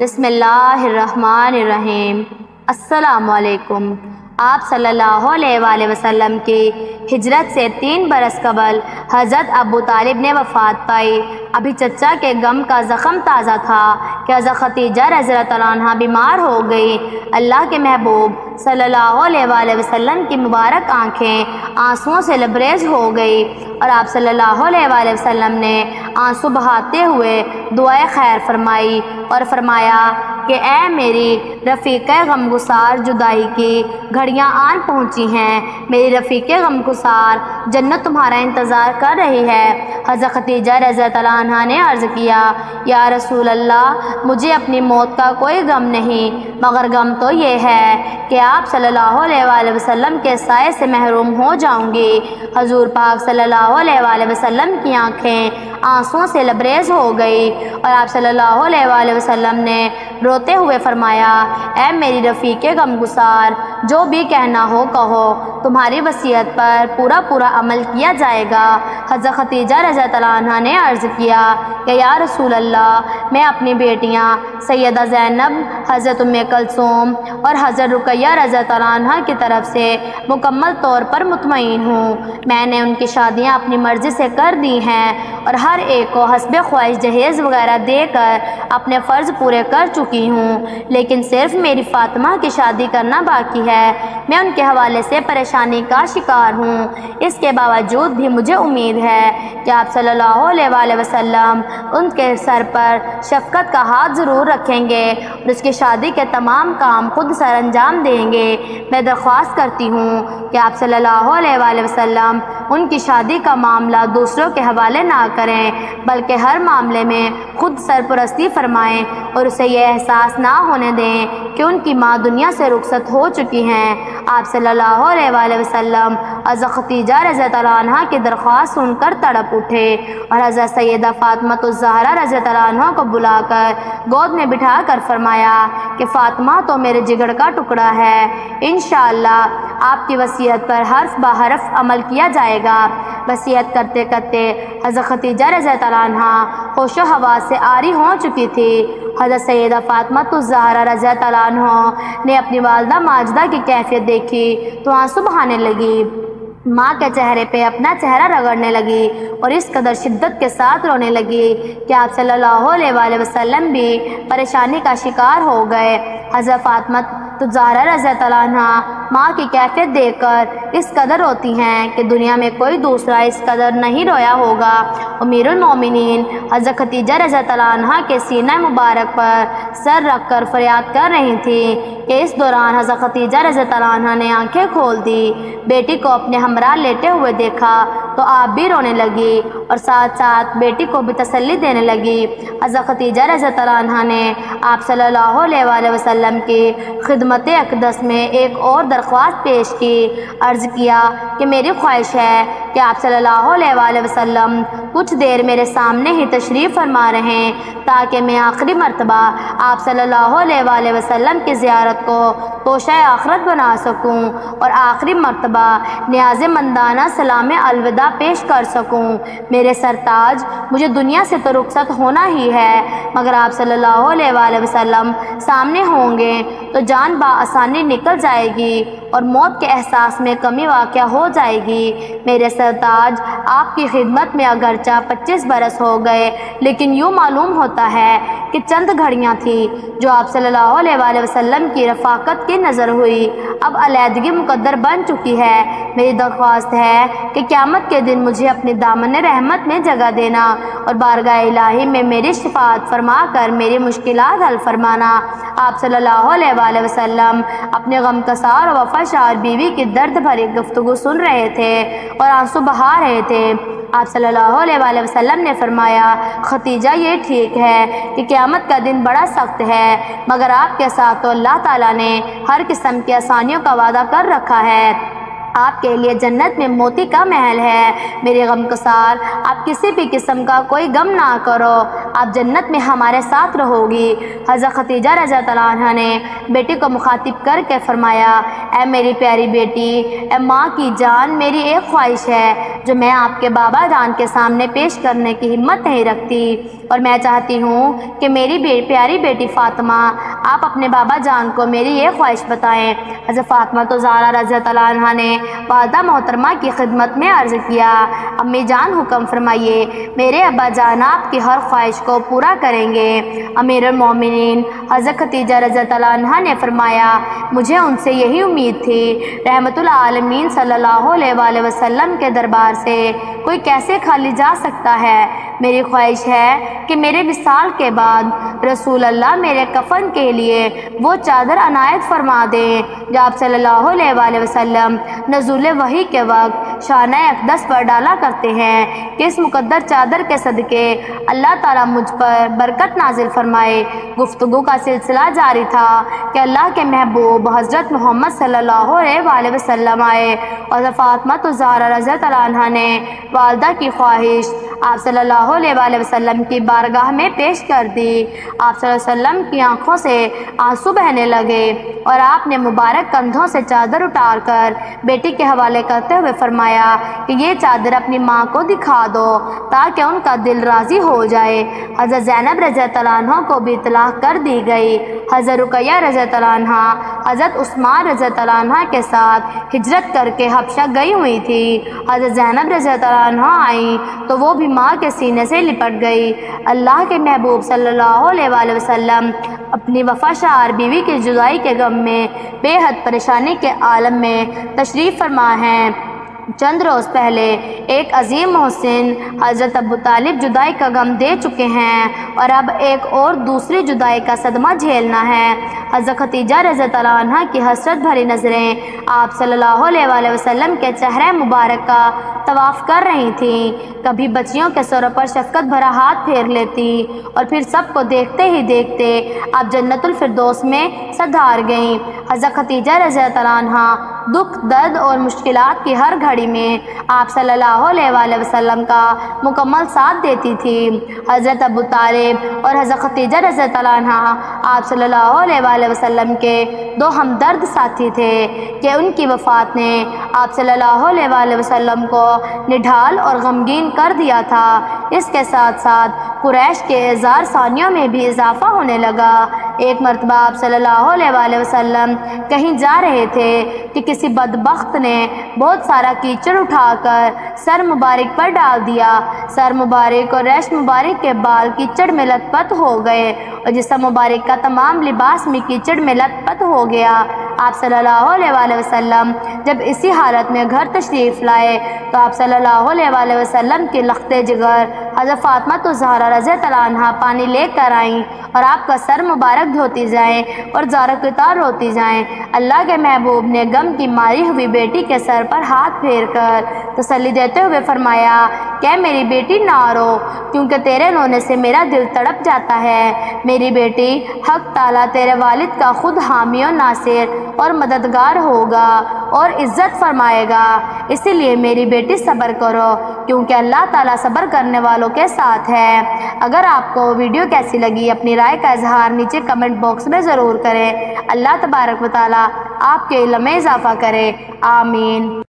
بسم اللہ الرحمن الرحیم۔ السلام علیکم۔ آپ صلی اللہ علیہ وآلہ وسلم کی ہجرت سے 3 برس قبل حضرت ابو طالب نے وفات پائی۔ ابھی چچا کے غم کا زخم تازہ تھا کہ حضرت خدیجہ رضی اللہ عنہا بیمار ہو گئی۔ اللہ کے محبوب صلی اللہ علیہ وآلہ وسلم کی مبارک آنکھیں آنسوؤں سے لبریز ہو گئی اور آپ صلی اللہ علیہ وآلہ وسلم نے آنسو بہاتے ہوئے دعائے خیر فرمائی اور فرمایا کہ اے میری رفیقہ غمگسار، جدائی کی گھڑیاں آن پہنچی ہیں۔ میری رفیق غمگسار، جنت تمہارا انتظار کر رہی ہے۔ حضرت خدیجہ رضی اللہ عنہا نے عرض کیا، یا رسول اللہ، مجھے اپنی موت کا کوئی غم نہیں، مگر غم تو یہ ہے کہ آپ صلی اللہ علیہ وآلہ وسلم کے سائے سے محروم ہو جاؤں گی۔ حضور پاک صلی اللہ علیہ وآلہ وسلم کی آنکھیں آنسوؤں سے لبریز ہو گئی اور آپ صلی اللہ علیہ وآلہ وسلم نے روتے ہوئے فرمایا، اے میری رفیق غمگسار، جو بھی کہنا ہو کہو، تمہاری وصیت پر پورا عمل کیا جائے گا۔ حضرت خدیجہ رضی اللہ عنہا نے عرض کیا کہ یا رسول اللہ، میں اپنی بیٹیاں سیدہ زینب، حضرت ام کلثوم اور حضرت رقیہ رضی اللہ عنہا کی طرف سے مکمل طور پر مطمئن ہوں۔ میں نے ان کی شادیاں اپنی مرضی سے کر دی ہیں اور ہر ایک کو حسب خواہش جہیز وغیرہ دے کر اپنے فرض پورے کر چکی ہوں، لیکن صرف میری فاطمہ کی شادی کرنا باقی ہے۔ میں ان کے حوالے سے پریشانی کا شکار ہوں۔ اس کے باوجود بھی مجھے امید ہے کہ آپ صلی اللہ علیہ وآلہ وسلم ان کے سر پر شفقت کا ہاتھ ضرور رکھیں گے اور اس کی شادی کے تمام کام خود سر انجام دیں گے۔ میں درخواست کرتی ہوں کہ آپ صلی اللہ علیہ وآلہ وسلم ان کی شادی کا معاملہ دوسروں کے حوالے نہ کریں، بلکہ ہر معاملے میں خود سرپرستی فرمائیں اور اسے یہ احساس نہ ہونے دیں کہ ان کی ماں دنیا سے رخصت ہو چکی ہیں۔ آپ صلی اللہ علیہ وآلہ وسلم حضرت خدیجہ رضی اللہ عنہا کی درخواست سن کر تڑپ اٹھے اور حضرت سیدہ فاطمہ الزہرا رضی اللہ عنہا کو بلا کر گود میں بٹھا کر فرمایا کہ فاطمہ تو میرے جگر کا ٹکڑا ہے، انشاءاللہ آپ کی وصیت پر حرف بہ حرف عمل کیا جائے گا۔ وصیت کرتے کرتے حضرت خدیجہ رضی اللہ عنہا ہوش و حواس سے عاری ہو چکی تھی۔ حضرت سیدہ فاطمہ الزہرا رضی اللہ عنہا نے اپنی والدہ ماجدہ کی کیفیت دیکھی تو آنسو بہانے لگی، ماں کے چہرے پہ اپنا چہرہ رگڑنے لگی اور اس قدر شدت کے ساتھ رونے لگی کہ آپ صلی اللہ علیہ وآلہ وسلم بھی پریشانی کا شکار ہو گئے۔ حضرت فاطمہ الزہرا رضی اللہ عنہا ماں کی کیفیت دیکھ کر اس قدر روتی ہیں کہ دنیا میں کوئی دوسرا اس قدر نہیں رویا ہوگا۔ امیر المومنین حضرت خدیجہ رضی اللہ عنہا کے سینہ مبارک پر سر رکھ کر فریاد کر رہی تھی کہ اس دوران حضرت خدیجہ رضی اللہ عنہا نے آنکھیں کھول دی، بیٹی کو اپنے ہمراہ لیٹے ہوئے دیکھا تو آپ بھی رونے لگی اور ساتھ ساتھ بیٹی کو بھی تسلی دینے لگی۔ حضرت خدیجہ رضی اللہ عنہا نے آپ صلی اللہ علیہ وآلہ وسلم کی خدمت اقدس میں ایک اور درخواست پیش کی۔ عرض کیا کہ میری خواہش ہے کہ آپ صلی اللہ علیہ وآلہ وسلم کچھ دیر میرے سامنے ہی تشریف فرما رہیں تاکہ میں آخری مرتبہ آپ صلی اللہ علیہ وآلہ وسلم کی زیارت کو توشہ آخرت بنا سکوں اور آخری مرتبہ نیاز مندانہ سلام الوداع پیش کر سکوں۔ میرے سرتاج، مجھے دنیا سے تو رخصت ہونا ہی ہے، مگر آپ صلی اللہ علیہ وآلہ وسلم سامنے ہوں گے تو جان بآسانی نکل جائے گی اور موت کے احساس میں کمی واقع ہو جائے گی۔ میرے سرتاج، آپ کی خدمت میں اگرچہ 25 برس ہو گئے، لیکن یوں معلوم ہوتا ہے کہ چند گھڑیاں تھیں جو آپ صلی اللہ علیہ وآلہ وسلم کی رفاقت کی نظر ہوئی، اب علیحدگی مقدر بن چکی ہے۔ میری درخواست ہے کہ قیامت کے دن مجھے اپنی دامن رحمت میں جگہ دینا اور بارگاہ الہی میں میری شفاعت فرما کر میری مشکلات حل فرمانا۔ آپ صلی اللہ علیہ وآلہ وسلم اپنے غم کسار اور وفاشار بیوی کی درد بھری گفتگو سن رہے تھے اور آنسو بہا رہے تھے۔ آپ صلی اللہ علیہ وآلہ وسلم نے فرمایا، خدیجہ، یہ ٹھیک ہے کہ قیامت کا دن بڑا سخت ہے، مگر آپ کے ساتھ تو اللہ تعالیٰ نے ہر قسم کی آسانیوں کا وعدہ کر رکھا ہے۔ آپ کے لیے جنت میں موتی کا محل ہے۔ میرے غم گسار، آپ کسی بھی قسم کا کوئی غم نہ کرو، آپ جنت میں ہمارے ساتھ رہو گی۔ حضرت خدیجہ رضی اللہ عنہا نے بیٹی کو مخاطب کر کے فرمایا، اے میری پیاری بیٹی، اے ماں کی جان، میری ایک خواہش ہے جو میں آپ کے بابا جان کے سامنے پیش کرنے کی ہمت نہیں رکھتی، اور میں چاہتی ہوں کہ میری پیاری بیٹی فاطمہ، آپ اپنے بابا جان کو میری یہ خواہش بتائیں۔ حضرت فاطمہ تو زہرا رضی اللہ عنہا نے والدہ محترمہ کی خدمت میں عرض کیا، امی جان حکم فرمائیے، میرے ابا جان آپ کی ہر خواہش کو پورا کریں گے۔ امیر المومنین حضرت خدیجہ رضی اللہ عنہا نے فرمایا، مجھے ان سے یہی امید تھی۔ رحمت العالمین صلی اللہ علیہ وآلہ وسلم کے دربار سے کوئی کیسے خالی جا سکتا ہے؟ میری خواہش ہے کہ میرے وصال کے بعد رسول اللہ میرے کفن کے لیے وہ چادر عنایت فرما دیں جو آپ صلی اللہ علیہ وآلہ وسلم نزول وحی کے وقت شانہ اقدس پر ڈالا کرتے ہیں، کہ اس مقدر چادر کے صدقے اللہ تعالیٰ مجھ پر برکت نازل فرمائے۔ گفتگو کا سلسلہ جاری تھا کہ اللہ کے محبوب حضرت محمد صلی اللہ علیہ وآلہ وسلم آئے، اور فاطمہ الزہرا رضی اللہ عنہا نے والدہ کی خواہش آپ صلی اللہ علیہ وآلہ وسلم کی بارگاہ میں پیش کر دی۔ آپ صلی اللہ علیہ وسلم کی آنکھوں سے آنسو بہنے لگے، اور آپ نے مبارک کندھوں سے چادر اتار کر بیٹی کے حوالے کرتے ہوئے فرمایا کہ یہ چادر اپنی ماں کو دکھا دو تاکہ ان کا دل راضی ہو جائے۔ حضرت زینب رضی اللہ عنہ کو بھی اطلاع کر دی گئی۔ حضرت رقیہ رضی اللہ عنہ حضرت عثمان رضی اللہ عنہ کے ساتھ ہجرت کر کے حبشہ گئی ہوئی تھی۔ حضرت زینب رضی اللہ عنہ آئیں تو وہ بھی ماں کے سینے سے لپٹ گئی۔ اللہ کے محبوب صلی اللہ علیہ وآلہ وسلم اپنی وفا شعار بیوی کی جدائی کے غم میں بے حد پریشانی کے عالم میں تشریف فرما ہیں۔ چند روز پہلے ایک عظیم محسن حضرت ابو طالب جدائی کا غم دے چکے ہیں، اور اب ایک اور دوسری جدائی کا صدمہ جھیلنا ہے۔ حضرت خدیجہ رضی اللہ عنہا کی حسرت بھری نظریں آپ صلی اللہ علیہ وآلہ وسلم کے چہرے مبارک کا طواف کر رہی تھیں، کبھی بچیوں کے سروں پر شفقت بھرا ہاتھ پھیر لیتی، اور پھر سب کو دیکھتے ہی دیکھتے آپ جنت الفردوس میں سدھار گئیں۔ حضرت خدیجہ رضی اللہ عنہا دکھ، درد اور مشکلات کی ہر گھڑی میں آپ صلی اللہ علیہ وآلہ وسلم کا مکمل ساتھ دیتی تھی۔ حضرت ابو طالب اور حضرت خدیجہ رضی اللہ عنہا آپ صلی اللہ علیہ وآلہ وسلم کے دو ہمدرد ساتھی تھے کہ ان کی وفات نے آپ صلی اللہ علیہ وآلہ وسلم کو نڈھال اور غمگین کر دیا تھا۔ اس کے ساتھ ساتھ قریش کے اعزار ثانیوں میں بھی اضافہ ہونے لگا۔ ایک مرتبہ آپ صلی اللہ علیہ وآلہ وسلم کہیں جا رہے تھے کہ کسی بدبخت نے بہت سارا کیچڑ اٹھا کر سر مبارک پر ڈال دیا۔ سر مبارک اور ریش مبارک کے بال کیچڑ میں لت پت ہو گئے، اور جسم مبارک کا تمام لباس میں کیچڑ میں لت پت ہو گیا۔ آپ صلی اللہ علیہ وآلہ وسلم جب اسی حالت میں گھر تشریف لائے تو آپ صلی اللہ علیہ وآلہ وسلم کی لختے جگر حضرت فاطمہ الزہرا رضی اللہ عنہا پانی لے کر آئیں، اور آپ کا سر مبارک دھوتی جائیں اور زار قطار روتی جائیں۔ اللہ کے محبوب نے غم کی ماری ہوئی بیٹی کے سر پر ہاتھ پھیر کر تسلی دیتے ہوئے فرمایا کہ میری بیٹی نہ رو، کیونکہ تیرے رونے سے میرا دل تڑپ جاتا ہے۔ میری بیٹی، حق تعالیٰ تیرے والد کا خود حامی و ناصر اور مددگار ہوگا اور عزت فرمائے گا، اسی لیے میری بیٹی صبر کرو، کیونکہ اللہ تعالیٰ صبر کرنے والوں کے ساتھ ہے۔ اگر آپ کو ویڈیو کیسی لگی اپنی رائے کا اظہار نیچے کمنٹ باکس میں ضرور کریں۔ اللہ تبارک و تعالیٰ آپ کے علم میں اضافہ کرے، آمین۔